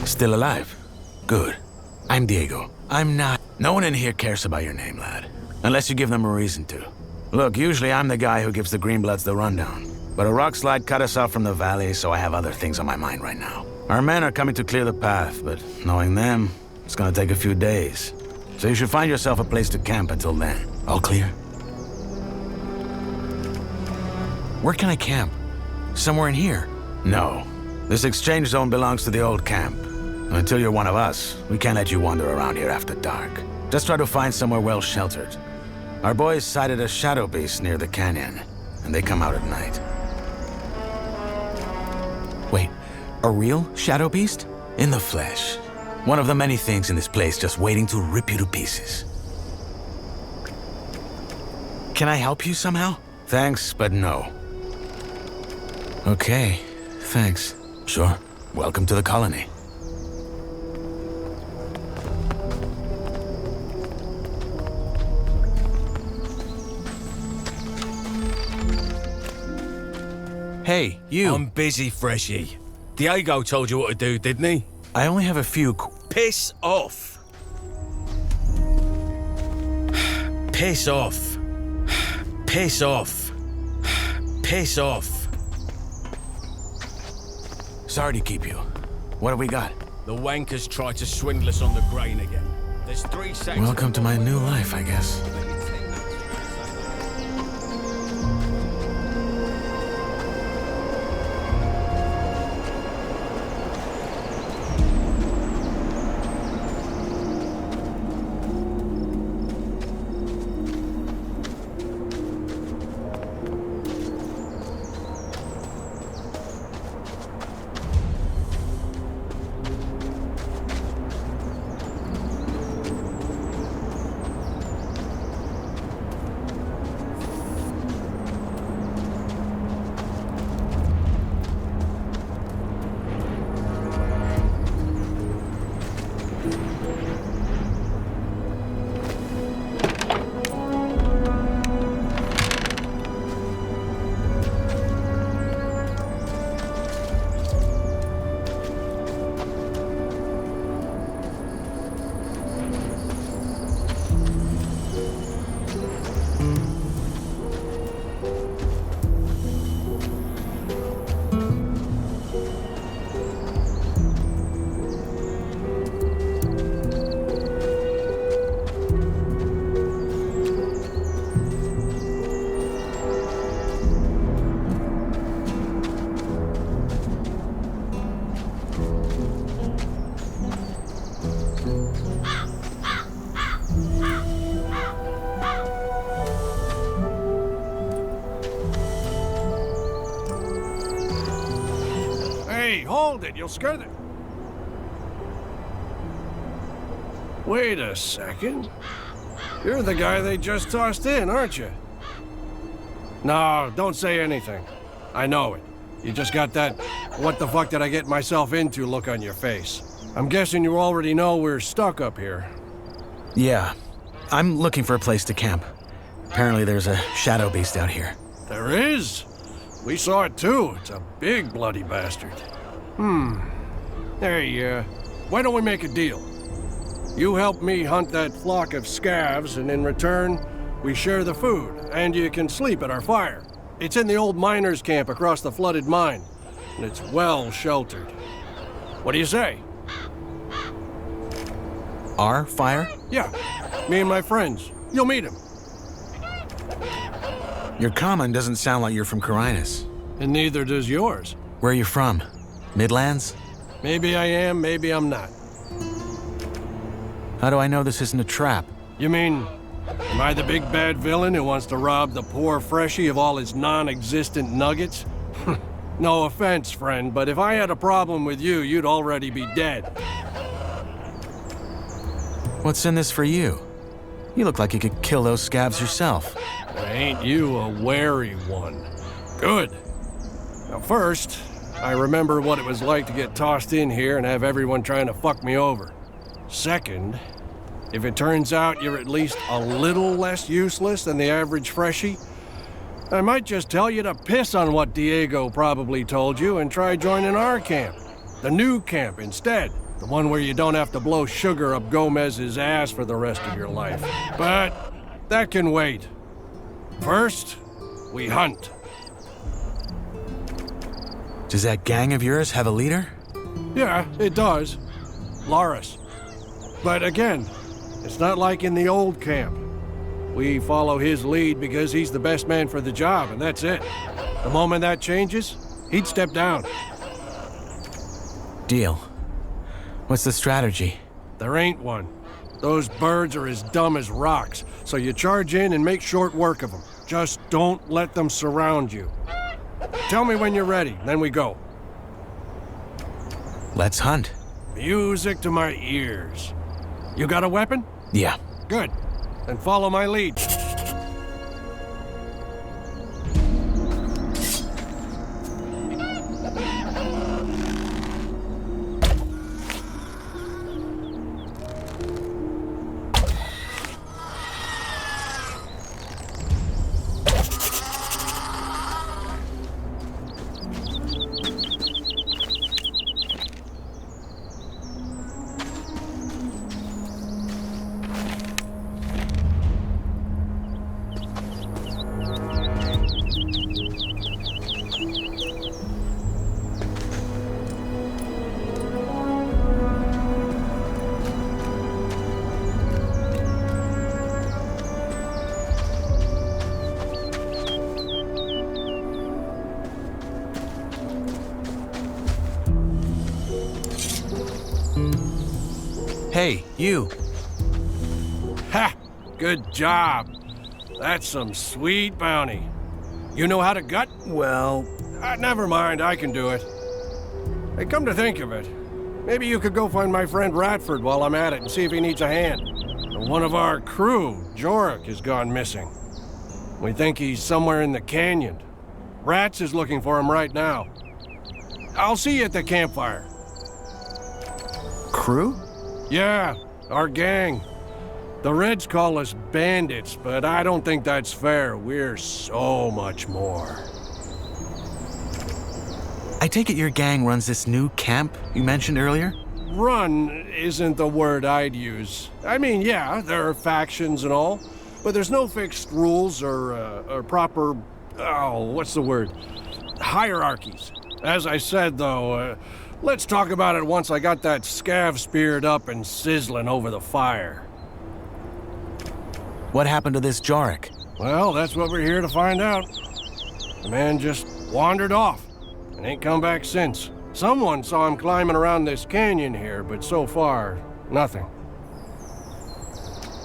Still alive? Good. I'm Diego. I'm not... No one in here cares about your name, lad. Unless you give them a reason to. Look, usually I'm the guy who gives the Greenbloods the rundown. But a rockslide cut us off from the valley, so I have other things on my mind right now. Our men are coming to clear the path, but knowing them, it's gonna take a few days. So you should find yourself a place to camp until then. All clear? Where can I camp? Somewhere in here? No. This exchange zone belongs to the old camp. Until you're one of us, we can't let you wander around here after dark. Just try to find somewhere well sheltered. Our boys sighted a shadow beast near the canyon, and they come out at night. Wait, a real shadow beast? In the flesh. One of the many things in this place just waiting to rip you to pieces. Can I help you somehow? Thanks, but no. Okay, thanks. Sure. Welcome to the colony. Hey, you. I'm busy, Freshie. Diego told you what to do, didn't he? I only have a few Piss off. Piss off. Piss off. Piss off. Sorry to keep you. What have we got? The wankers tried to swindle us on the grain again. There's 3 sacks. Welcome to my new life, I guess. Hold it, you'll scare them. Wait a second. You're the guy they just tossed in, aren't you? No, don't say anything. I know it. You just got that what the fuck did I get myself into look on your face. I'm guessing you already know we're stuck up here. Yeah. I'm looking for a place to camp. Apparently there's a shadow beast out here. There is? We saw it too. It's a big bloody bastard. Hey, why don't we make a deal? You help me hunt that flock of scavs, and in return, we share the food, and you can sleep at our fire. It's in the old miners' camp across the flooded mine, and it's well sheltered. What do you say? Our fire? Yeah, me and my friends. You'll meet them. Your common doesn't sound like you're from Carinus. And neither does yours. Where are you from? Midlands? Maybe I am, maybe I'm not. How do I know this isn't a trap? You mean, am I the big bad villain who wants to rob the poor Freshie of all his non-existent nuggets? No offense, friend, but if I had a problem with you, you'd already be dead. What's in this for you? You look like you could kill those scabs yourself. Ain't you a wary one? Good. Now first, I remember what it was like to get tossed in here and have everyone trying to fuck me over. Second, if it turns out you're at least a little less useless than the average Freshie, I might just tell you to piss on what Diego probably told you and try joining our camp. The new camp instead. The one where you don't have to blow sugar up Gomez's ass for the rest of your life. But that can wait. First, we hunt. Does that gang of yours have a leader? Yeah, it does. Loris. But again, it's not like in the old camp. We follow his lead because he's the best man for the job, and that's it. The moment that changes, he'd step down. Deal. What's the strategy? There ain't one. Those birds are as dumb as rocks, so you charge in and make short work of them. Just don't let them surround you. Tell me when you're ready, then we go. Let's hunt. Music to my ears. You got a weapon? Yeah. Good. Then follow my lead. Hey, you. Ha! Good job. That's some sweet bounty. You know how to gut? Well, Never mind, I can do it. Hey, come to think of it, maybe you could go find my friend Ratford while I'm at it and see if he needs a hand. One of our crew, Jorik, has gone missing. We think he's somewhere in the canyon. Rats is looking for him right now. I'll see you at the campfire. crew? Yeah, our gang. The Reds call us bandits, but I don't think that's fair. We're so much more. I take it your gang runs this new camp you mentioned earlier? Run isn't the word I'd use. I mean, yeah, there are factions and all, but there's no fixed rules or proper, what's the word? Hierarchies. As I said, though, let's talk about it once I got that scav speared up and sizzling over the fire. What happened to this Jorik? Well, that's what we're here to find out. The man just wandered off and ain't come back since. Someone saw him climbing around this canyon here, but so far, nothing.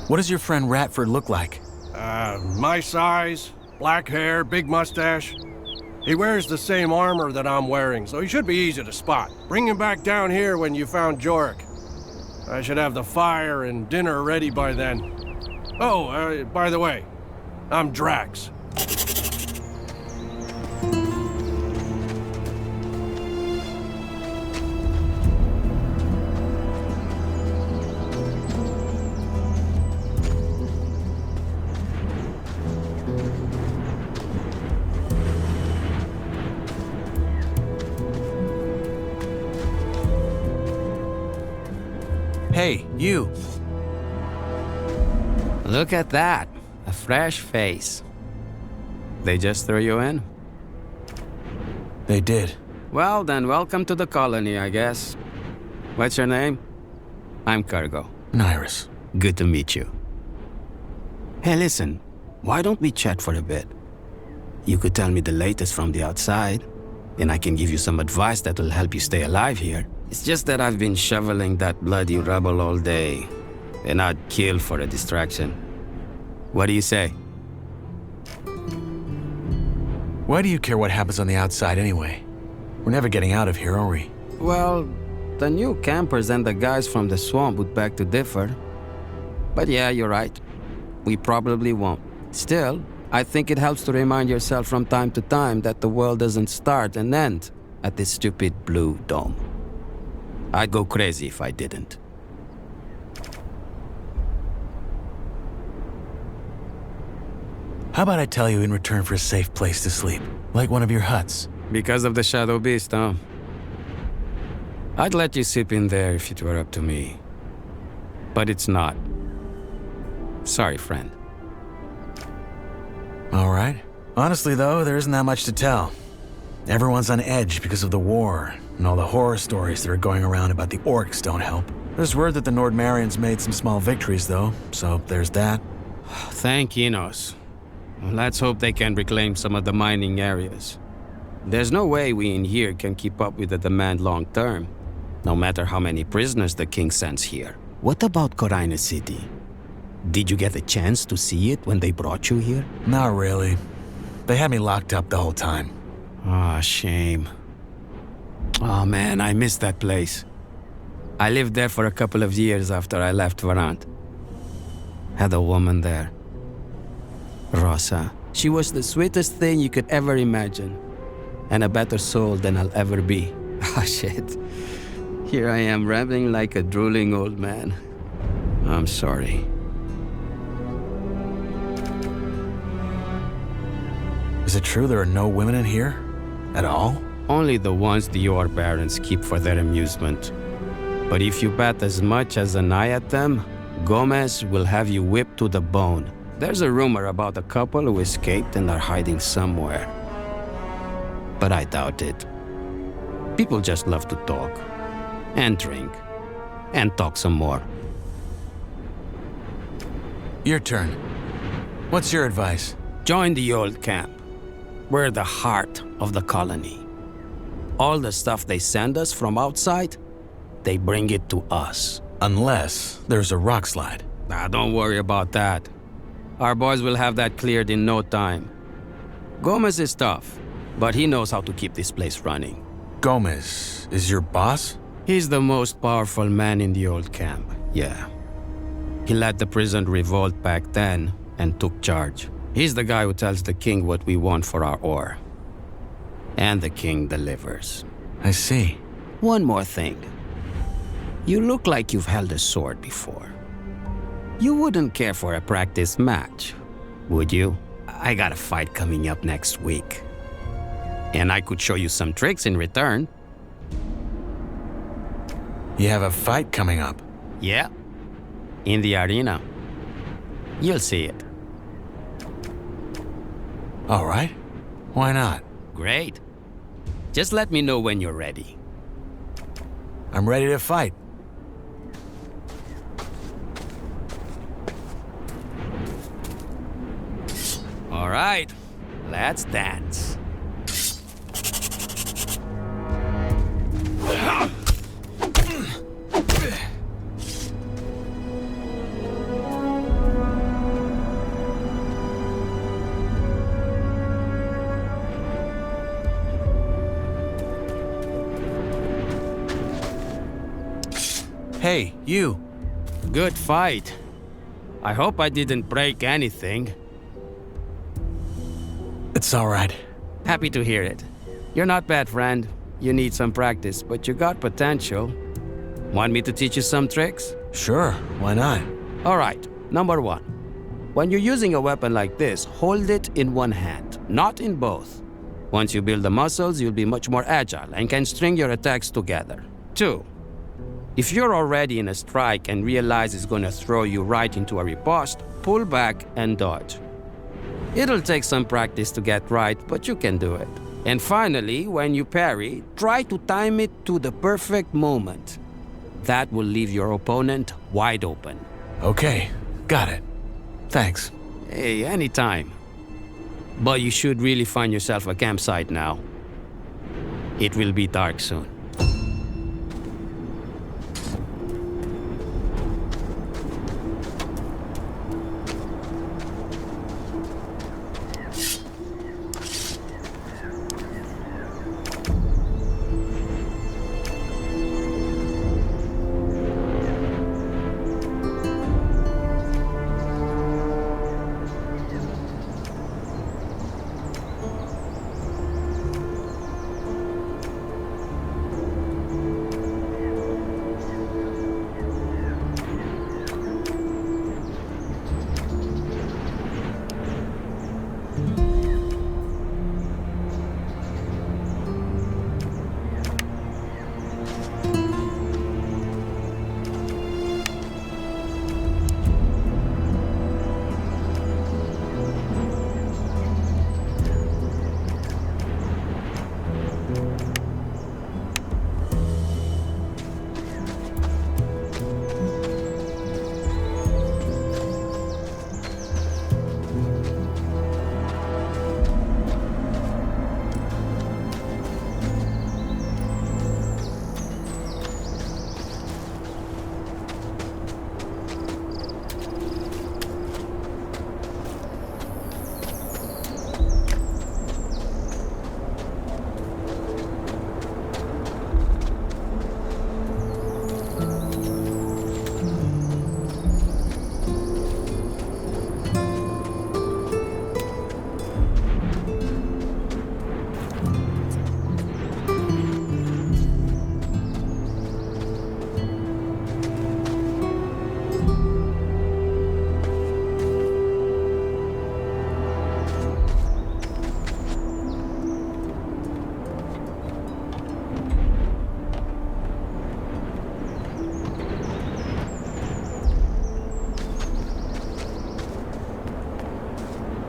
What does your friend Ratford look like? My size, black hair, big mustache. He wears the same armor that I'm wearing, so he should be easy to spot. Bring him back down here when you found Jorik. I should have the fire and dinner ready by then. Oh, by the way, I'm Drax. Hey, you. Look at that. A fresh face. They just threw you in? They did. Well, then welcome to the colony, I guess. What's your name? I'm Cargo. Nyrus. Good to meet you. Hey, listen. Why don't we chat for a bit? You could tell me the latest from the outside, and I can give you some advice that will help you stay alive here. It's just that I've been shoveling that bloody rubble all day, and I'd kill for a distraction. What do you say? Why do you care what happens on the outside anyway? We're never getting out of here, are we? Well, the new campers and the guys from the swamp would beg to differ. But yeah, you're right. We probably won't. Still, I think it helps to remind yourself from time to time that the world doesn't start and end at this stupid blue dome. I'd go crazy if I didn't. How about I tell you in return for a safe place to sleep? Like one of your huts? Because of the Shadow Beast, huh? I'd let you sip in there if it were up to me. But it's not. Sorry, friend. All right. Honestly, though, there isn't that much to tell. Everyone's on edge because of the war, and all the horror stories that are going around about the orcs don't help. There's word that the Nordmarians made some small victories, though, so there's that. Thank Enos. Let's hope they can reclaim some of the mining areas. There's no way we in here can keep up with the demand long term, no matter how many prisoners the king sends here. What about Corina City? Did you get a chance to see it when they brought you here? Not really. They had me locked up the whole time. Ah, shame. Oh man, I miss that place. I lived there for a couple of years after I left Varant. Had a woman there. Rosa. She was the sweetest thing you could ever imagine. And a better soul than I'll ever be. Ah, shit. Here I am rambling like a drooling old man. I'm sorry. Is it true there are no women in here? At all? Only the ones the your parents keep for their amusement. But if you bat as much as an eye at them, Gomez will have you whipped to the bone. There's a rumor about a couple who escaped and are hiding somewhere. But I doubt it. People just love to talk. And drink. And talk some more. Your turn. What's your advice? Join the old camp. We're the heart of the colony. All the stuff they send us from outside, they bring it to us. Unless there's a rock slide. Nah, don't worry about that. Our boys will have that cleared in no time. Gomez is tough, but he knows how to keep this place running. Gomez is your boss? He's the most powerful man in the old camp, yeah. He led the prison revolt back then and took charge. He's the guy who tells the king what we want for our ore. And the king delivers. I see. One more thing. You look like you've held a sword before. You wouldn't care for a practice match, would you? I got a fight coming up next week. And I could show you some tricks in return. You have a fight coming up? Yeah. In the arena. You'll see it. All right. Why not? Great. Just let me know when you're ready. I'm ready to fight. All right. Let's dance. Hey, you. Good fight. I hope I didn't break anything. It's all right. Happy to hear it. You're not bad, friend. You need some practice, but you got potential. Want me to teach you some tricks? Sure, why not? All right, number one. When you're using a weapon like this, hold it in one hand, not in both. Once you build the muscles, you'll be much more agile and can string your attacks together. Two, if you're already in a strike and realize it's gonna throw you right into a riposte, pull back and dodge. It'll take some practice to get right, but you can do it. And finally, when you parry, try to time it to the perfect moment. That will leave your opponent wide open. Okay, got it. Thanks. Hey, anytime. But you should really find yourself a campsite now. It will be dark soon.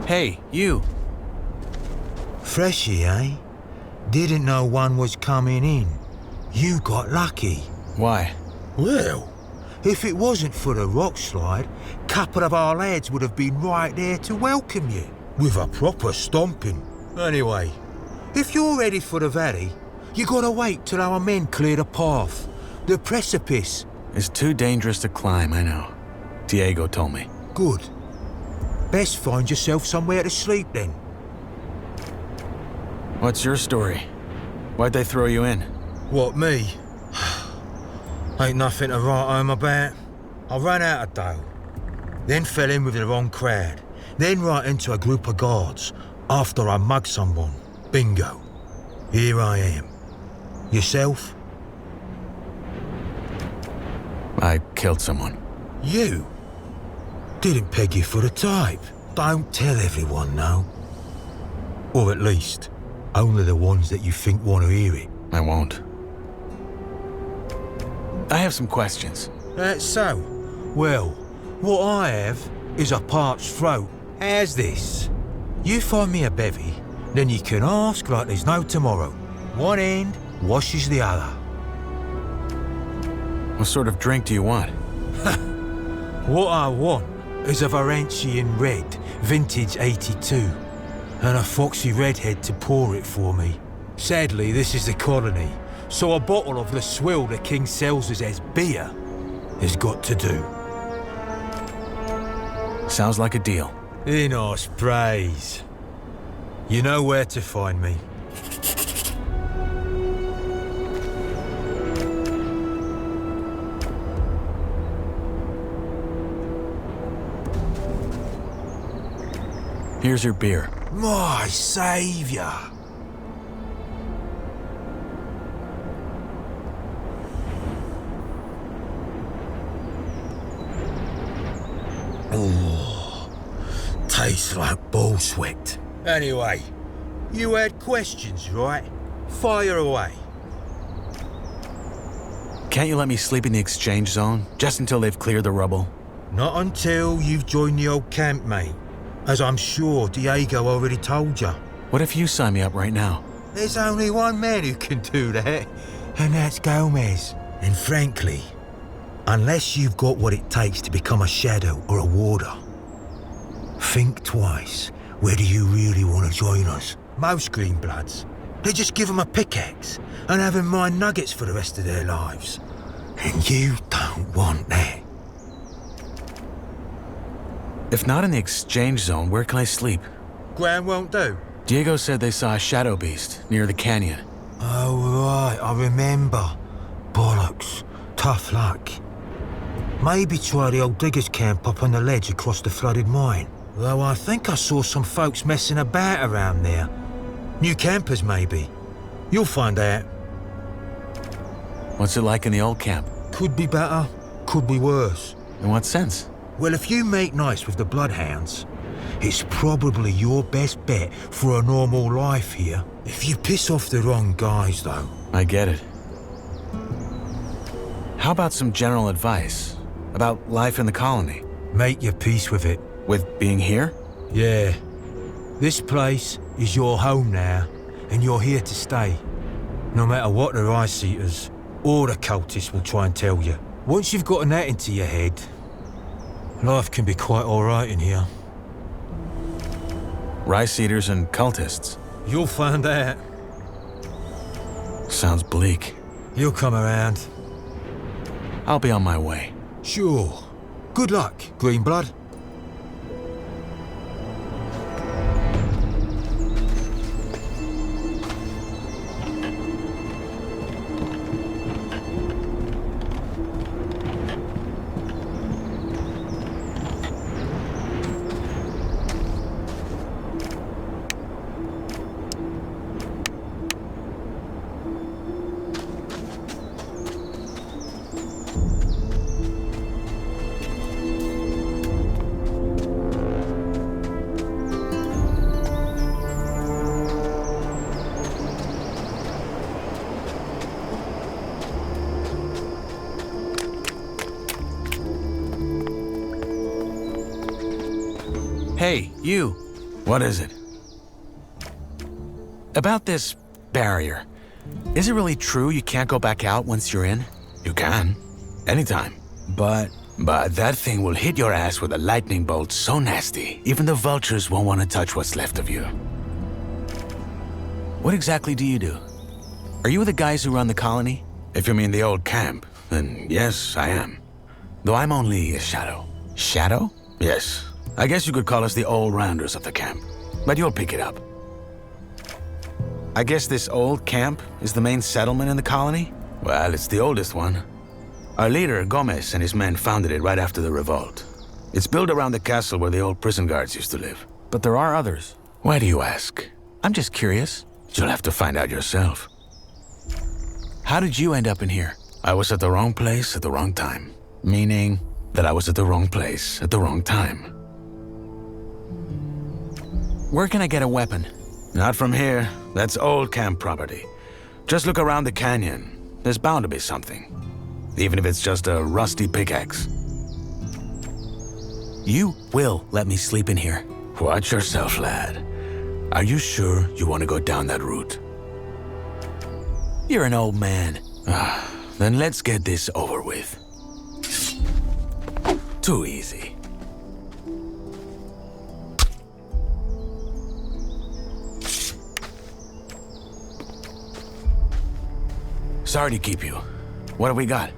Hey, you. Freshy, eh? Didn't know one was coming in. You got lucky. Why? Well, if it wasn't for the rock slide, couple of our lads would have been right there to welcome you, with a proper stomping. Anyway, if you're ready for the valley, you gotta wait till our men clear the path. The precipice. It's too dangerous to climb, I know. Diego told me. Good. Best find yourself somewhere to sleep then. What's your story? Why'd they throw you in? What, me? Ain't nothing to write home about. I ran out of dough. Then fell in with the wrong crowd. Then right into a group of guards. After I mugged someone. Bingo. Here I am. Yourself? I killed someone. You? Didn't peg you for the type. Don't tell everyone, no. Or at least, only the ones that you think want to hear it. I won't. I have some questions. That's so. Well, what I have is a parched throat. How's this? You find me a bevy, then you can ask like there's no tomorrow. One end washes the other. What sort of drink do you want? What I want is a Varantian red, vintage 82, and a foxy redhead to pour it for me. Sadly, this is the colony, so a bottle of the swill the king sells us as beer has got to do. Sounds like a deal. Enos praise. You know where to find me. Here's your beer. My saviour. Oh, tastes like bull sweat. Anyway, you had questions, right? Fire away. Can't you let me sleep in the exchange zone, just until they've cleared the rubble? Not until you've joined the old camp, mate. As I'm sure Diego already told you. What if you sign me up right now? There's only one man who can do that, and that's Gomez. And frankly, unless you've got what it takes to become a shadow or a warder, think twice whether you really want to join us. Most Greenbloods, they just give them a pickaxe and have them mine nuggets for the rest of their lives. And you don't want that. If not in the exchange zone, where can I sleep? Ground won't do. Diego said they saw a shadow beast near the canyon. Oh, right, I remember. Bollocks. Tough luck. Maybe try the old diggers' camp up on the ledge across the flooded mine. Though I think I saw some folks messing about around there. New campers, maybe. You'll find out. What's it like in the old camp? Could be better, could be worse. In what sense? Well, if you make nice with the bloodhounds, it's probably your best bet for a normal life here. If you piss off the wrong guys, though. I get it. How about some general advice about life in the colony? Make your peace with it. With being here? Yeah. This place is your home now, and you're here to stay. No matter what the Rice-Eaters or the cultists will try and tell you. Once you've gotten that into your head, life can be quite alright in here. Rice-Eaters and cultists? You'll find out. Sounds bleak. You'll come around. I'll be on my way. Sure. Good luck, Greenblood. Hey, you. What is it? About this barrier. Is it really true you can't go back out once you're in? You can. Anytime. But that thing will hit your ass with a lightning bolt so nasty, even the vultures won't want to touch what's left of you. What exactly do you do? Are you the guys who run the colony? If you mean the old camp, then yes, I am. Though I'm only a shadow. Shadow? Yes. I guess you could call us the all-rounders of the camp. But you'll pick it up. I guess this old camp is the main settlement in the colony? Well, it's the oldest one. Our leader, Gomez, and his men founded it right after the revolt. It's built around the castle where the old prison guards used to live. But there are others. Why do you ask? I'm just curious. You'll have to find out yourself. How did you end up in here? I was at the wrong place at the wrong time. Meaning that I was at the wrong place at the wrong time. Where can I get a weapon? Not from here. That's old camp property. Just look around the canyon. There's bound to be something. Even if it's just a rusty pickaxe. You will let me sleep in here. Watch yourself, lad. Are you sure you want to go down that route? You're an old man. Then let's get this over with. Too easy. Sorry to keep you. What have we got?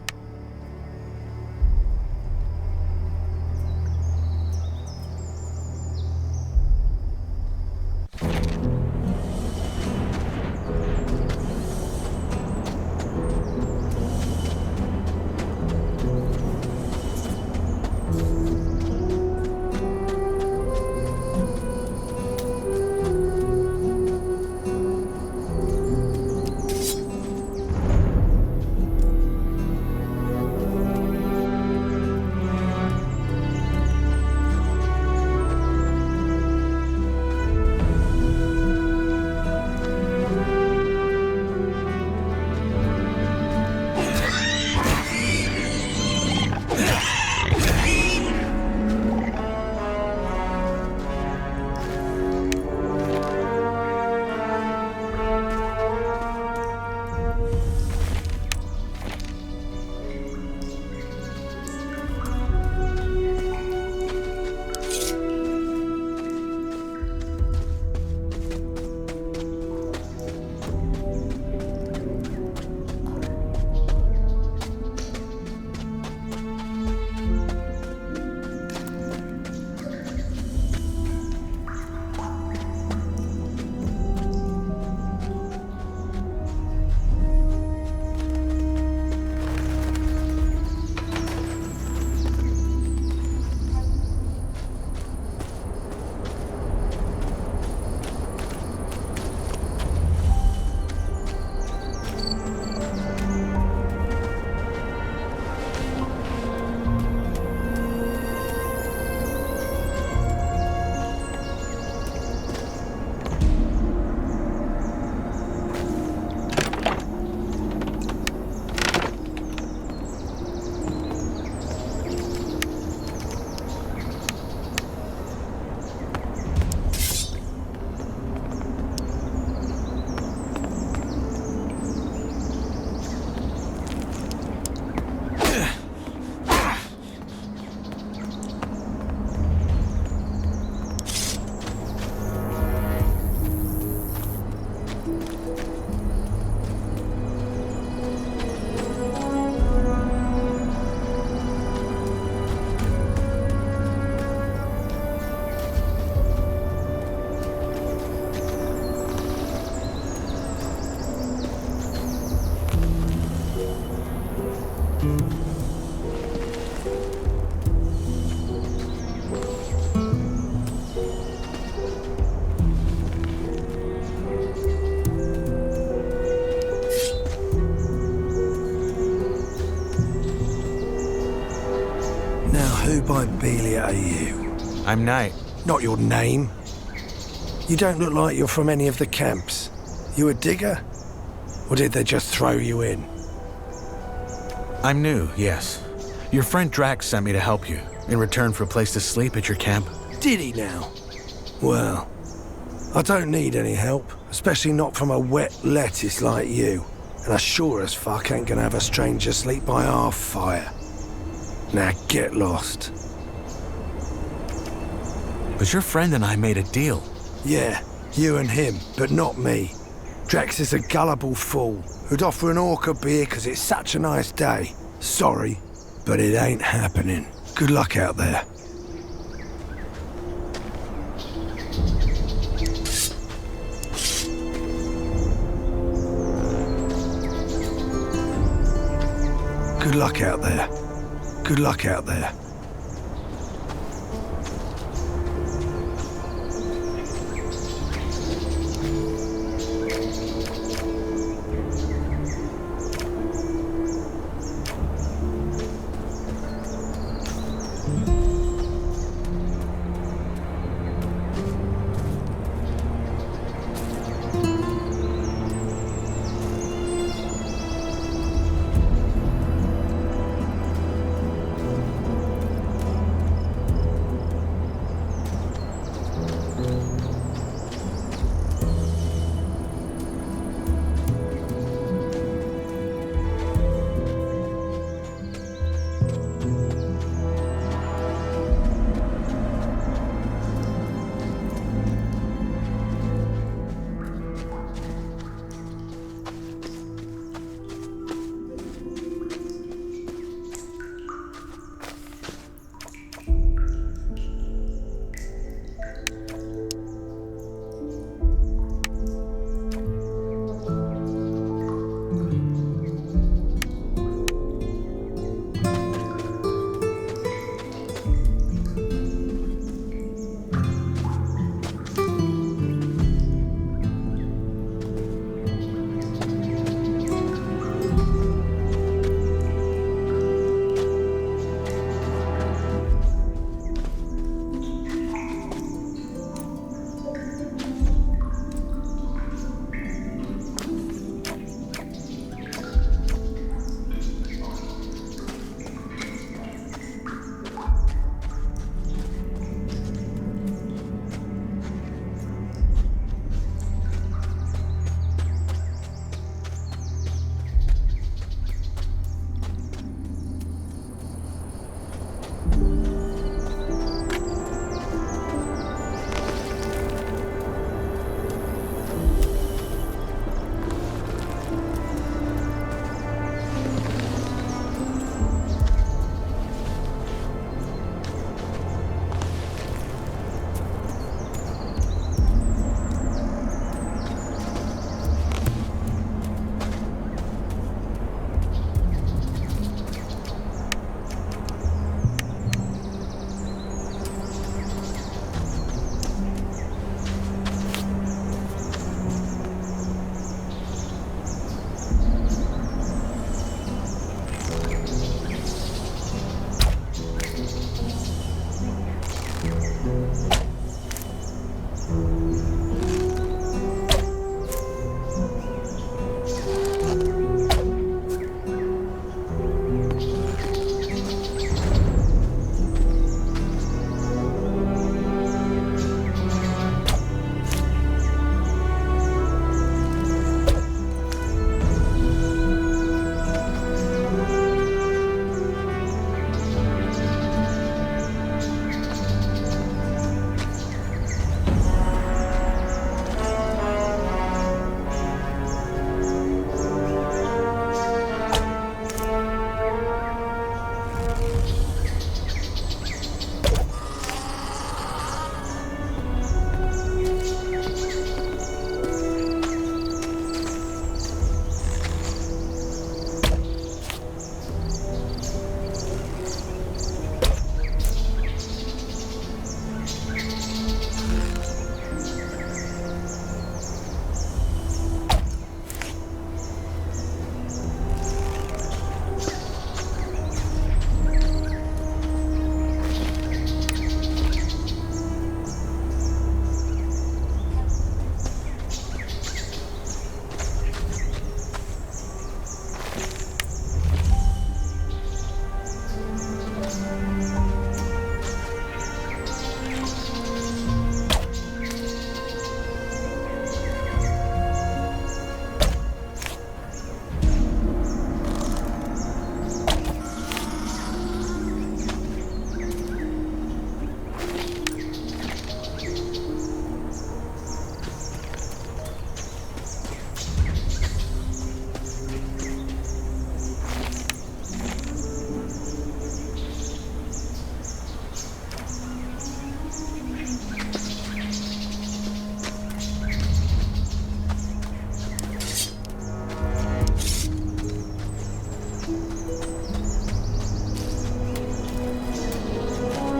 Who by Belia are you? I'm Knight. Not your name. You don't look like you're from any of the camps. You a digger? Or did they just throw you in? I'm new, yes. Your friend Drax sent me to help you, in return for a place to sleep at your camp. Did he now? Well, I don't need any help, especially not from a wet lettuce like you. And I sure as fuck ain't gonna have a stranger sleep by our fire. Now get lost. But your friend and I made a deal. Yeah, you and him, but not me. Drax is a gullible fool who'd offer an orc a beer because it's such a nice day. Sorry, but it ain't happening. Good luck out there. Good luck out there. Good luck out there.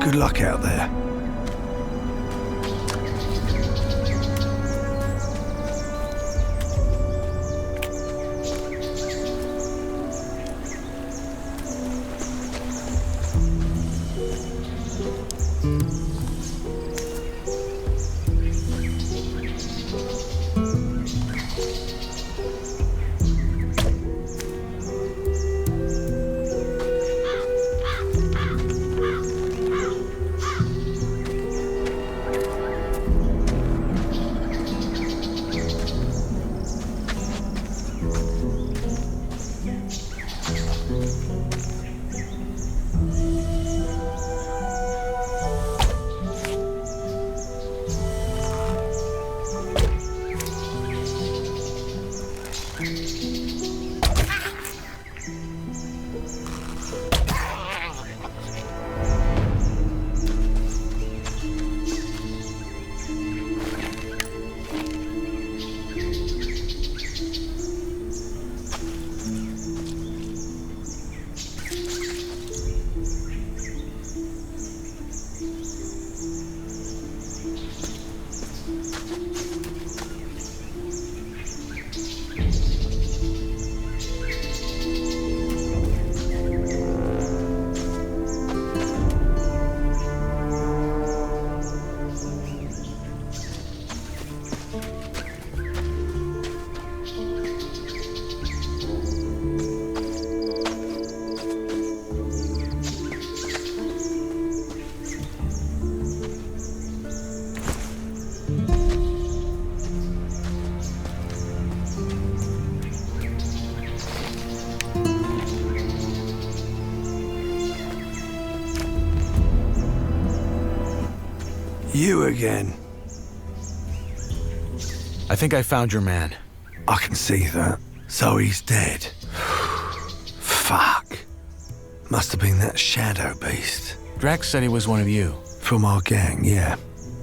Good luck out there. You again. I think I found your man. I can see that. So he's dead. Fuck. Must have been that shadow beast. Drax said he was one of you. From our gang, yeah.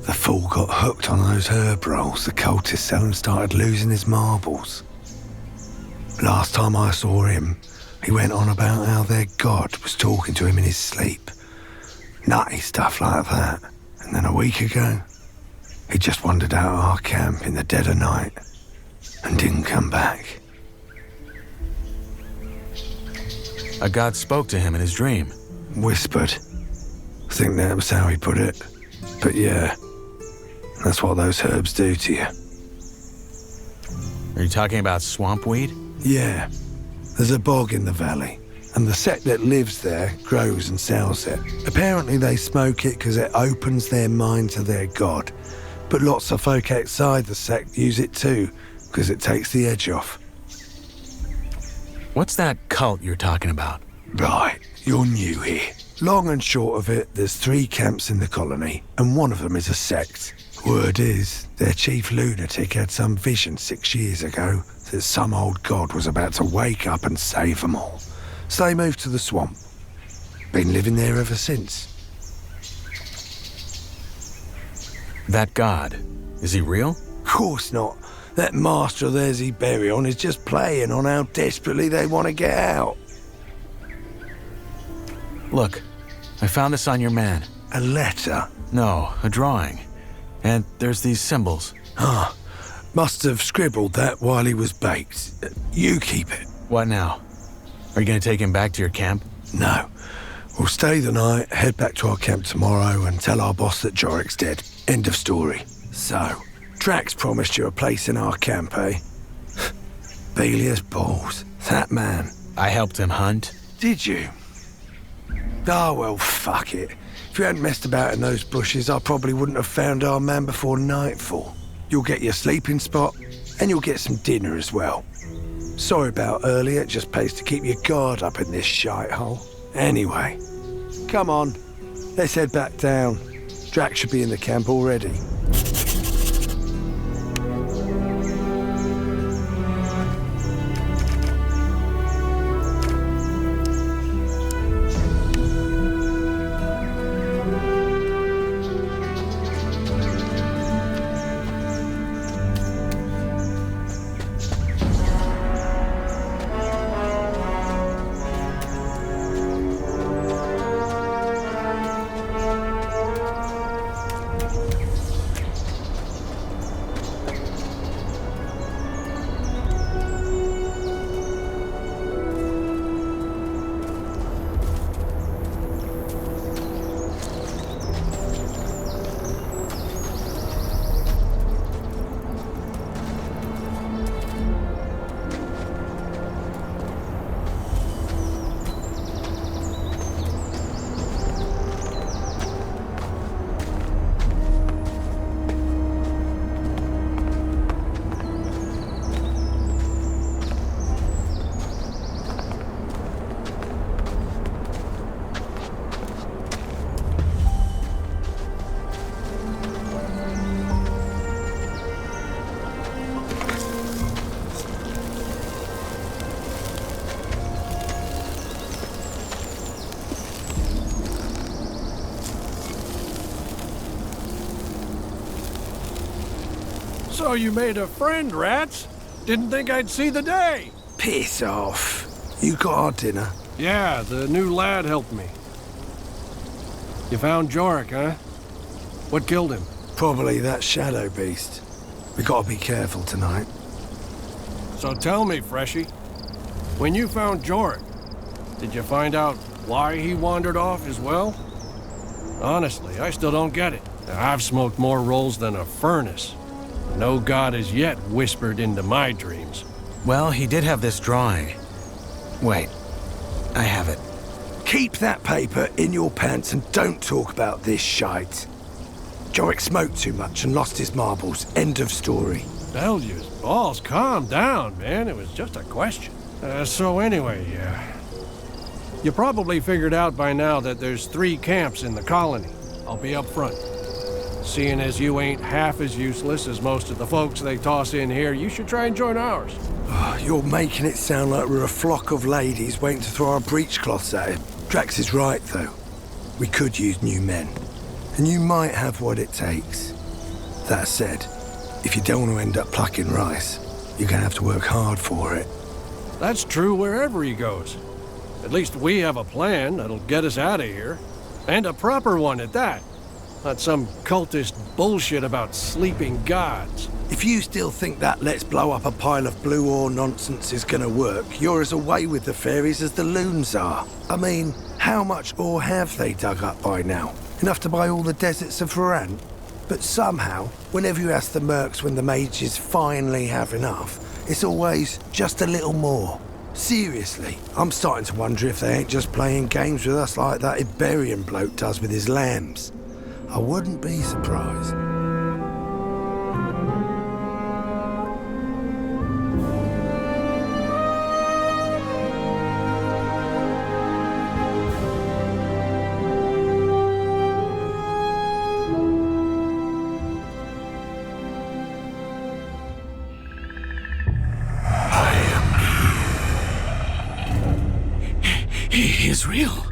The fool got hooked on those herb rolls the cultists sell and started losing his marbles. Last time I saw him, he went on about how their god was talking to him in his sleep. Nutty stuff like that. And then a week ago, he just wandered out of our camp in the dead of night and didn't come back. A god spoke to him in his dream. Whispered. I think that was how he put it. But yeah, that's what those herbs do to you. Are you talking about swamp weed? Yeah. There's a bog in the valley, and the sect that lives there grows and sells it. Apparently they smoke it because it opens their mind to their god. But lots of folk outside the sect use it too, because it takes the edge off. What's that cult you're talking about? Right, you're new here. Long and short of it, there's 3 camps in the colony, and one of them is a sect. Word is, their chief lunatic had some vision 6 years ago that some old god was about to wake up and save them all. So they moved to the swamp. Been living there ever since. That god, is he real? Course not. That master of theirs he bury on is just playing on how desperately they want to get out. Look, I found this on your man. A letter? No, a drawing. And there's these symbols. Ah, must have scribbled that while he was baked. You keep it. What now? Are you gonna take him back to your camp? No. We'll stay the night, head back to our camp tomorrow and tell our boss that Jorik's dead. End of story. So, Drax promised you a place in our camp, eh? Belia's balls. That man. I helped him hunt. Did you? Ah, well, fuck it. If you hadn't messed about in those bushes, I probably wouldn't have found our man before nightfall. You'll get your sleeping spot, and you'll get some dinner as well. Sorry about earlier, it just pays to keep your guard up in this shithole. Anyway, come on, let's head back down. Drax should be in the camp already. So you made a friend, Rats? Didn't think I'd see the day. Piss off. You got our dinner? Yeah, the new lad helped me. You found Jorik, huh? What killed him? Probably that shadow beast. We gotta be careful tonight. So tell me, Freshie, when you found Jorik, did you find out why he wandered off as well? Honestly, I still don't get it. I've smoked more rolls than a furnace. No god has yet whispered into my dreams. Well, he did have this drawing. Wait, I have it. Keep that paper in your pants and don't talk about this shite. Jorik smoked too much and lost his marbles. End of story. Belgius, balls, calm down, man. It was just a question. So anyway, you probably figured out by now that there's 3 camps in the colony. I'll be up front. Seeing as you ain't half as useless as most of the folks they toss in here, you should try and join ours. You're making it sound like we're a flock of ladies waiting to throw our breechcloths at him. Drax is right, though. We could use new men. And you might have what it takes. That said, if you don't want to end up plucking rice, you're gonna have to work hard for it. That's true wherever he goes. At least we have a plan that'll get us out of here. And a proper one at that. Not some cultist bullshit about sleeping gods. If you still think that let's blow up a pile of blue ore nonsense is gonna work, you're as away with the fairies as the loons are. I mean, how much ore have they dug up by now? Enough to buy all the deserts of Varan? But somehow, whenever you ask the mercs when the mages finally have enough, it's always just a little more. Seriously, I'm starting to wonder if they ain't just playing games with us like that Iberian bloke does with his lambs. I wouldn't be surprised. He is real.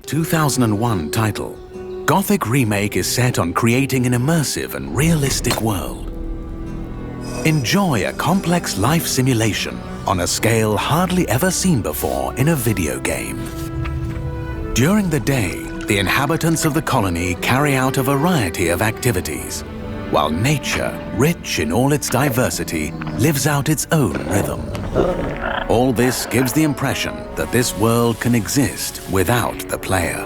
The 2001 title, Gothic Remake is set on creating an immersive and realistic world. Enjoy a complex life simulation on a scale hardly ever seen before in a video game. During the day, the inhabitants of the colony carry out a variety of activities, while nature, rich in all its diversity, lives out its own rhythm. All this gives the impression that this world can exist without the player.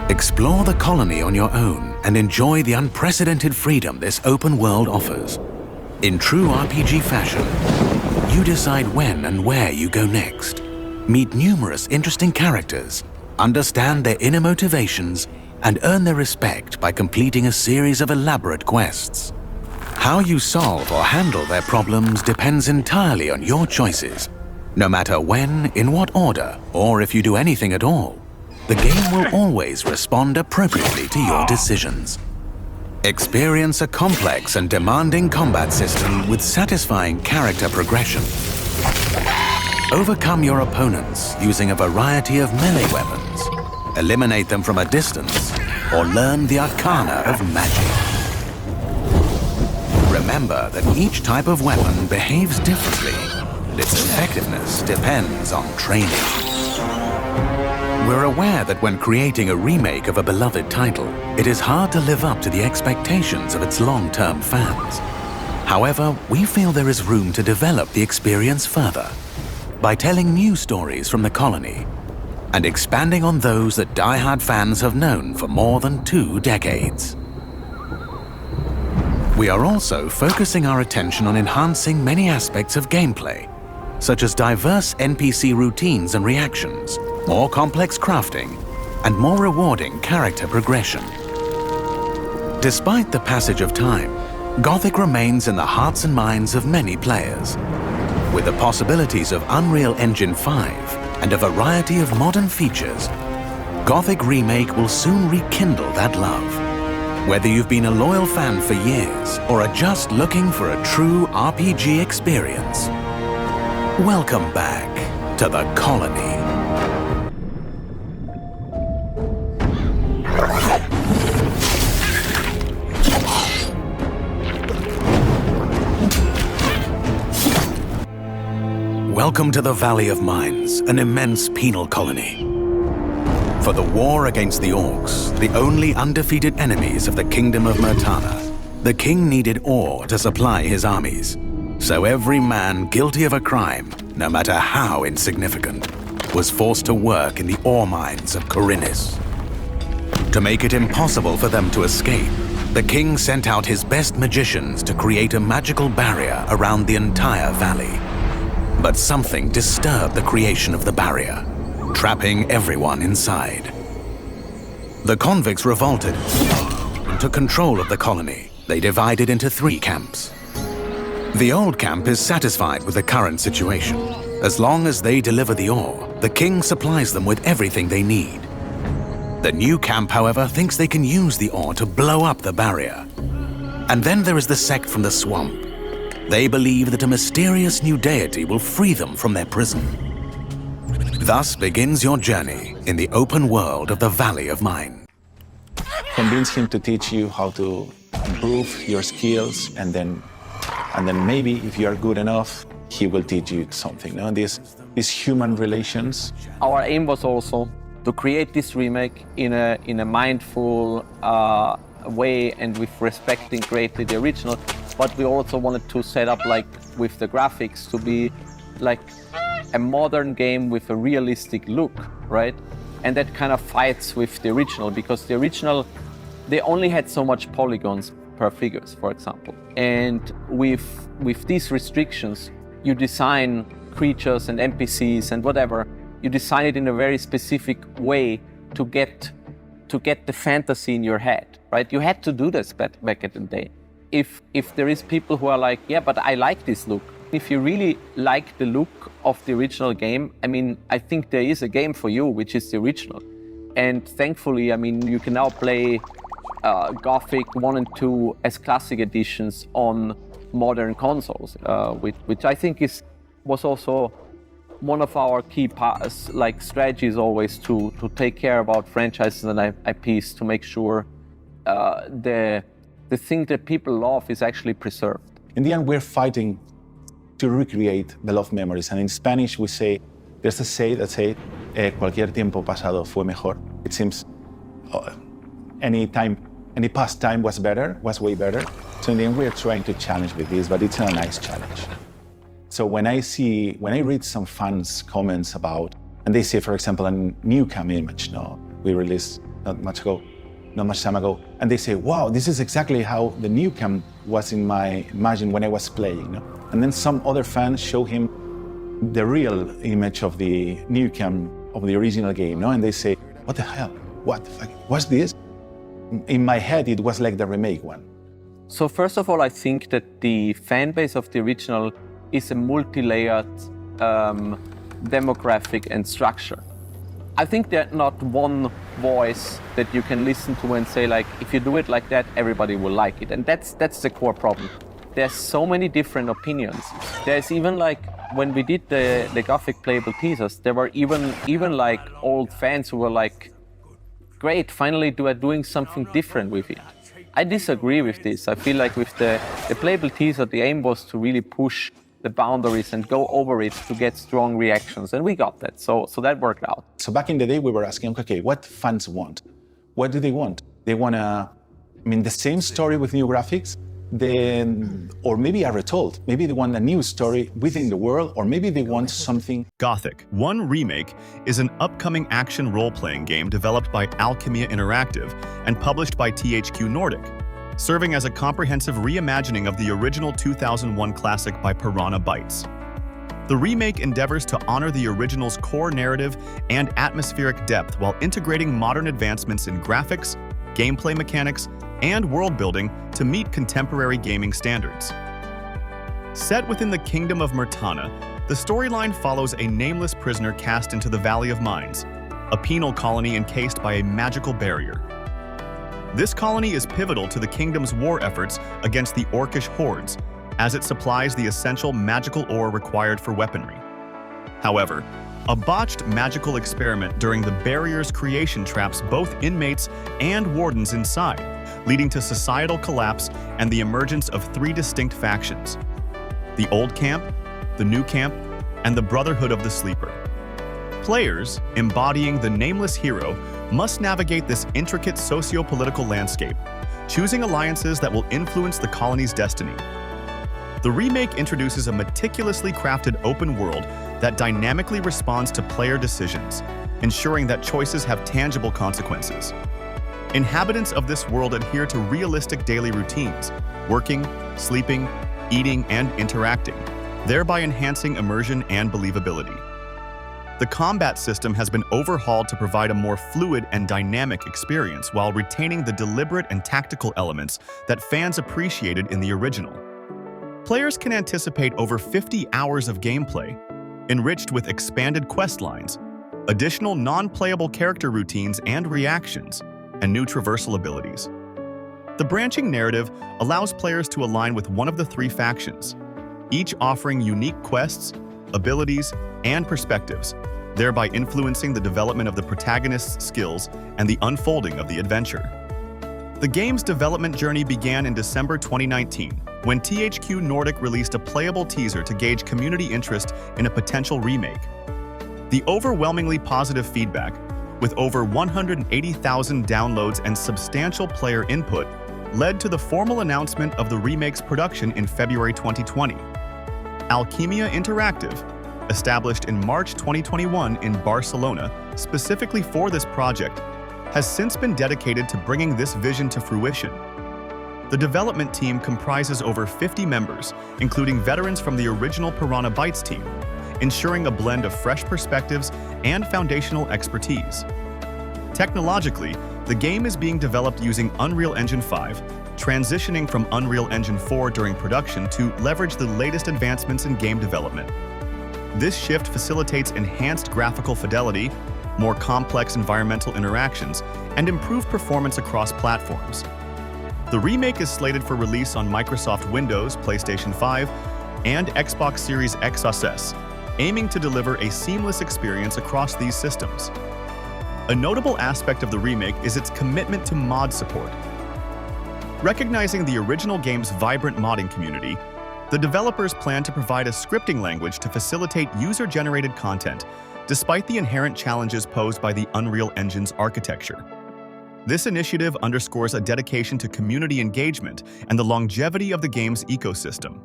Explore the colony on your own and enjoy the unprecedented freedom this open world offers. In true RPG fashion, you decide when and where you go next. Meet numerous interesting characters, understand their inner motivations, and earn their respect by completing a series of elaborate quests. How you solve or handle their problems depends entirely on your choices. No matter when, in what order, or if you do anything at all, the game will always respond appropriately to your decisions. Experience a complex and demanding combat system with satisfying character progression. Overcome your opponents using a variety of melee weapons. Eliminate them from a distance, or learn the arcana of magic. Remember that each type of weapon behaves differently, and its effectiveness depends on training. We're aware that when creating a remake of a beloved title, it is hard to live up to the expectations of its long-term fans. However, we feel there is room to develop the experience further by telling new stories from the colony and expanding on those that die-hard fans have known for more than 2 decades. We are also focusing our attention on enhancing many aspects of gameplay, such as diverse NPC routines and reactions, more complex crafting, and more rewarding character progression. Despite the passage of time, Gothic remains in the hearts and minds of many players. With the possibilities of Unreal Engine 5 and a variety of modern features, Gothic Remake will soon rekindle that love. Whether you've been a loyal fan for years or are just looking for a true RPG experience, welcome back to the Colony. Welcome to the Valley of Mines, an immense penal colony. For the war against the Orcs, the only undefeated enemies of the Kingdom of Murtana, the king needed ore to supply his armies. So every man guilty of a crime, no matter how insignificant, was forced to work in the ore mines of Khorinis. To make it impossible for them to escape, the king sent out his best magicians to create a magical barrier around the entire valley. But something disturbed the creation of the barrier, trapping everyone inside. The convicts revolted and took control of the colony. They divided into 3 camps. The old camp is satisfied with the current situation. As long as they deliver the ore, the king supplies them with everything they need. The new camp, however, thinks they can use the ore to blow up the barrier. And then there is the sect from the swamp. They believe that a mysterious new deity will free them from their prison. Thus begins your journey in the open world of the Valley of Mine. Convince him to teach you how to improve your skills, and then maybe if you are good enough, he will teach you something. No? These human relations. Our aim was also to create this remake in a mindful way and with respecting greatly the original. But we also wanted to set up, like, with the graphics to be like a modern game with a realistic look, right? And that kind of fights with the original, because the original, they only had so much polygons per figures, for example. And with these restrictions, you design creatures and NPCs and whatever, you design it in a very specific way to get the fantasy in your head, right? You had to do this back in the day. If there is people who are like, yeah, but I like this look. If you really like the look of the original game, I mean, I think there is a game for you, which is the original. And thankfully, I mean, you can now play Gothic 1 and 2 as classic editions on modern consoles, which I think was also one of our key strategies always to take care about franchises and IPs to make sure the thing that people love is actually preserved. In the end, we're fighting to recreate the love memories. And in Spanish, we say, there's a say that says, cualquier tiempo pasado fue mejor. It seems any past time was way better. So in the end, we're trying to challenge with this, but it's a nice challenge. So when I read some fans' comments about, and they say, for example, a new cam image, we released not much time ago, and they say, wow, this is exactly how the new cam was in my imagine when I was playing. And then some other fans show him the real image of the new cam of the original game, and they say, what the hell? What the fuck? What's this? In my head, it was like the remake one. So first of all, I think that the fan base of the original is a multi-layered demographic and structure. I think there's not one voice that you can listen to and say, like, if you do it like that, everybody will like it. And that's the core problem. There's so many different opinions. There's even, like, when we did the Gothic playable teasers, there were even like old fans who were like, great, finally doing something different with it. I disagree with this. I feel like with the playable teaser, the aim was to really push the boundaries and go over it to get strong reactions, and we got that, so that worked out. So back in the day, we were asking, okay, what fans want? What do they want? They want the same story with new graphics, or maybe a retold. Maybe they want a new story within the world, or maybe they want something. Gothic 1 Remake is an upcoming action role-playing game developed by Alkimia Interactive and published by THQ Nordic, serving as a comprehensive reimagining of the original 2001 classic by Piranha Bytes. The remake endeavors to honor the original's core narrative and atmospheric depth while integrating modern advancements in graphics, gameplay mechanics, and world building to meet contemporary gaming standards. Set within the Kingdom of Myrtana, the storyline follows a nameless prisoner cast into the Valley of Mines, a penal colony encased by a magical barrier. This colony is pivotal to the kingdom's war efforts against the Orcish hordes, as it supplies the essential magical ore required for weaponry. However, a botched magical experiment during the barrier's creation traps both inmates and wardens inside, leading to societal collapse and the emergence of three distinct factions: the Old Camp, the New Camp, and the Brotherhood of the Sleeper. Players, embodying the nameless hero, must navigate this intricate socio-political landscape, choosing alliances that will influence the colony's destiny. The remake introduces a meticulously crafted open world that dynamically responds to player decisions, ensuring that choices have tangible consequences. Inhabitants of this world adhere to realistic daily routines, working, sleeping, eating, and interacting, thereby enhancing immersion and believability. The combat system has been overhauled to provide a more fluid and dynamic experience while retaining the deliberate and tactical elements that fans appreciated in the original. Players can anticipate over 50 hours of gameplay, enriched with expanded quest lines, additional non-playable character routines and reactions, and new traversal abilities. The branching narrative allows players to align with one of the three factions, each offering unique quests, abilities, and perspectives, thereby influencing the development of the protagonist's skills and the unfolding of the adventure. The game's development journey began in December 2019, when THQ Nordic released a playable teaser to gauge community interest in a potential remake. The overwhelmingly positive feedback, with over 180,000 downloads and substantial player input, led to the formal announcement of the remake's production in February 2020. Alkimia Interactive, established in March 2021 in Barcelona specifically for this project, has since been dedicated to bringing this vision to fruition. The development team comprises over 50 members, including veterans from the original Piranha Bytes team, ensuring a blend of fresh perspectives and foundational expertise. Technologically, the game is being developed using Unreal Engine 5, transitioning from Unreal Engine 4 during production to leverage the latest advancements in game development. This shift facilitates enhanced graphical fidelity, more complex environmental interactions, and improved performance across platforms. The remake is slated for release on Microsoft Windows, PlayStation 5, and Xbox Series X, aiming to deliver a seamless experience across these systems. A notable aspect of the remake is its commitment to mod support. Recognizing the original game's vibrant modding community, the developers plan to provide a scripting language to facilitate user-generated content, despite the inherent challenges posed by the Unreal Engine's architecture. This initiative underscores a dedication to community engagement and the longevity of the game's ecosystem.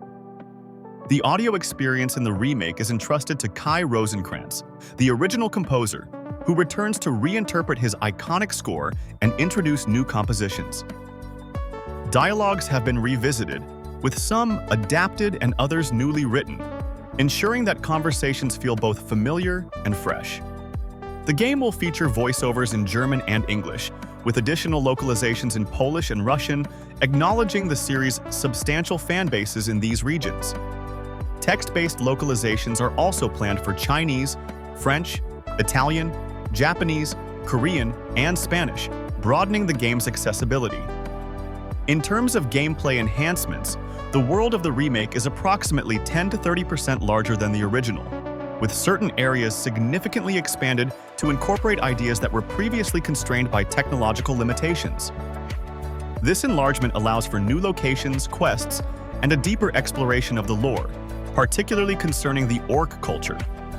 The audio experience in the remake is entrusted to Kai Rosenkrantz, the original composer, who returns to reinterpret his iconic score and introduce new compositions. Dialogues have been revisited, with some adapted and others newly written, ensuring that conversations feel both familiar and fresh. The game will feature voiceovers in German and English, with additional localizations in Polish and Russian, acknowledging the series' substantial fan bases in these regions. Text-based localizations are also planned for Chinese, French, Italian, Japanese, Korean, and Spanish, broadening the game's accessibility. In terms of gameplay enhancements, the world of the remake is approximately 10 to 30% larger than the original, with certain areas significantly expanded to incorporate ideas that were previously constrained by technological limitations. This enlargement allows for new locations, quests, and a deeper exploration of the lore, particularly concerning the orc culture,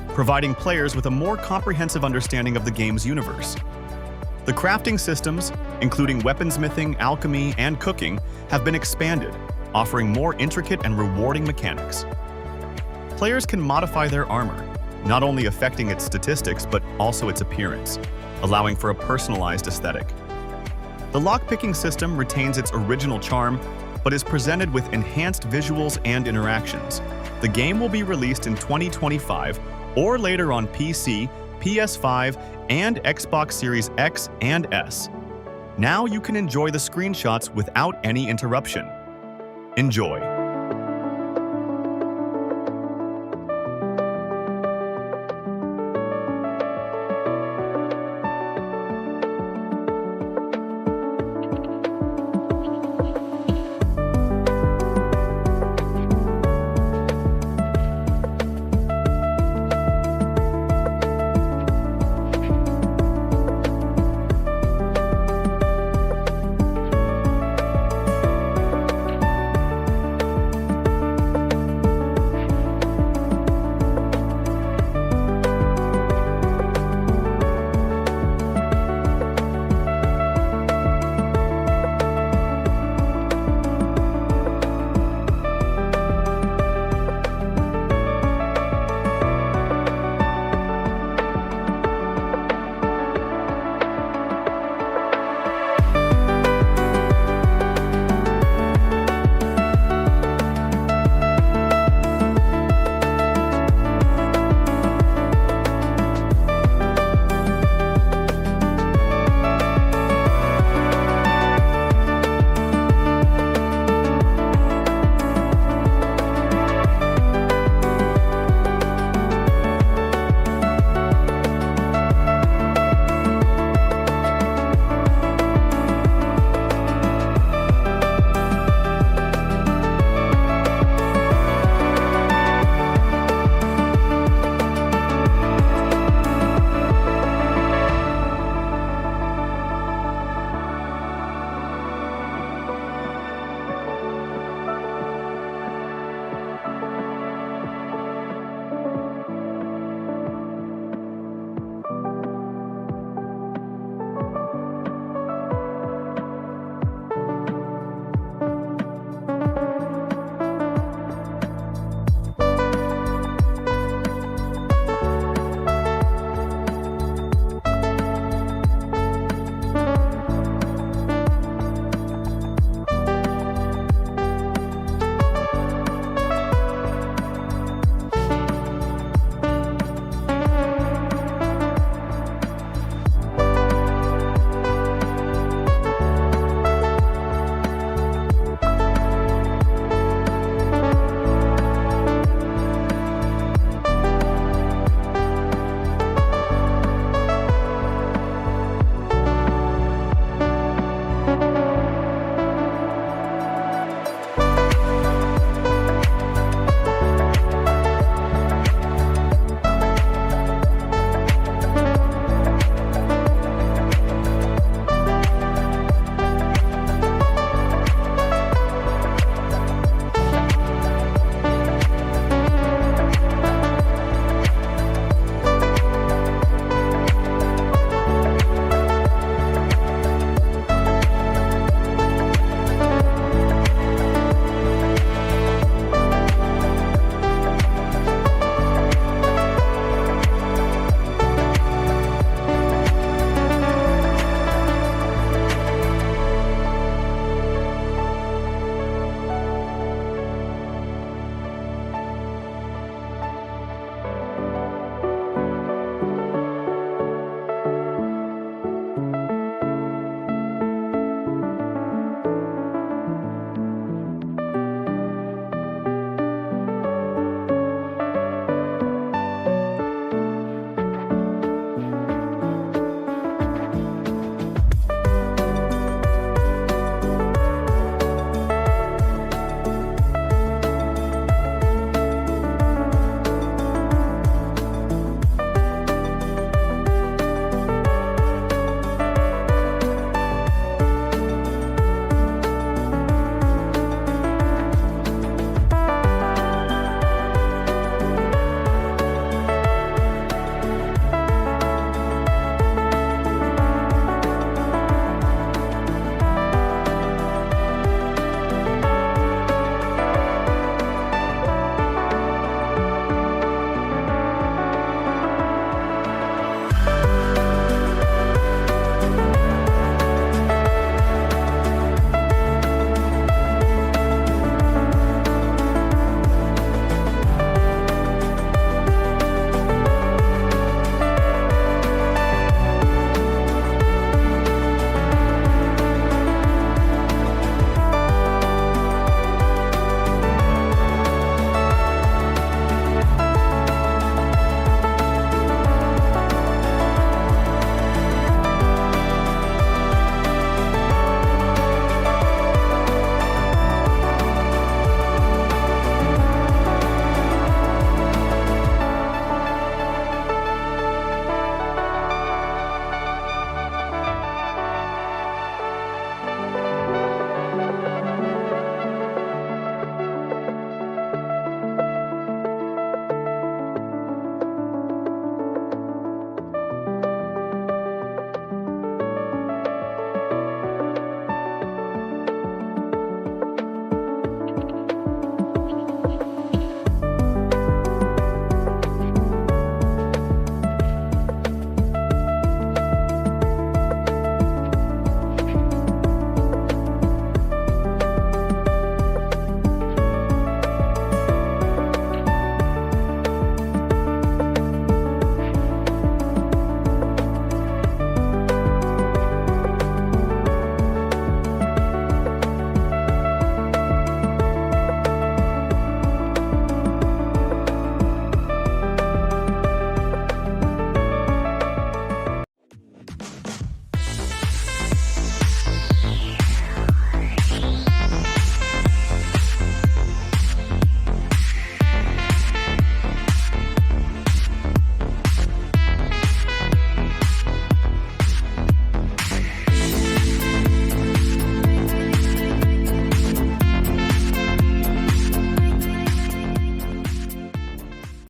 providing players with a more comprehensive understanding of the game's universe. The crafting systems, including weaponsmithing, alchemy, and cooking, have been expanded, offering more intricate and rewarding mechanics. Players can modify their armor, not only affecting its statistics but also its appearance, allowing for a personalized aesthetic. The lockpicking system retains its original charm, but is presented with enhanced visuals and interactions. The game will be released in 2025 or later on PC, PS5, and Xbox Series X and S. Now you can enjoy the screenshots without any interruption. Enjoy.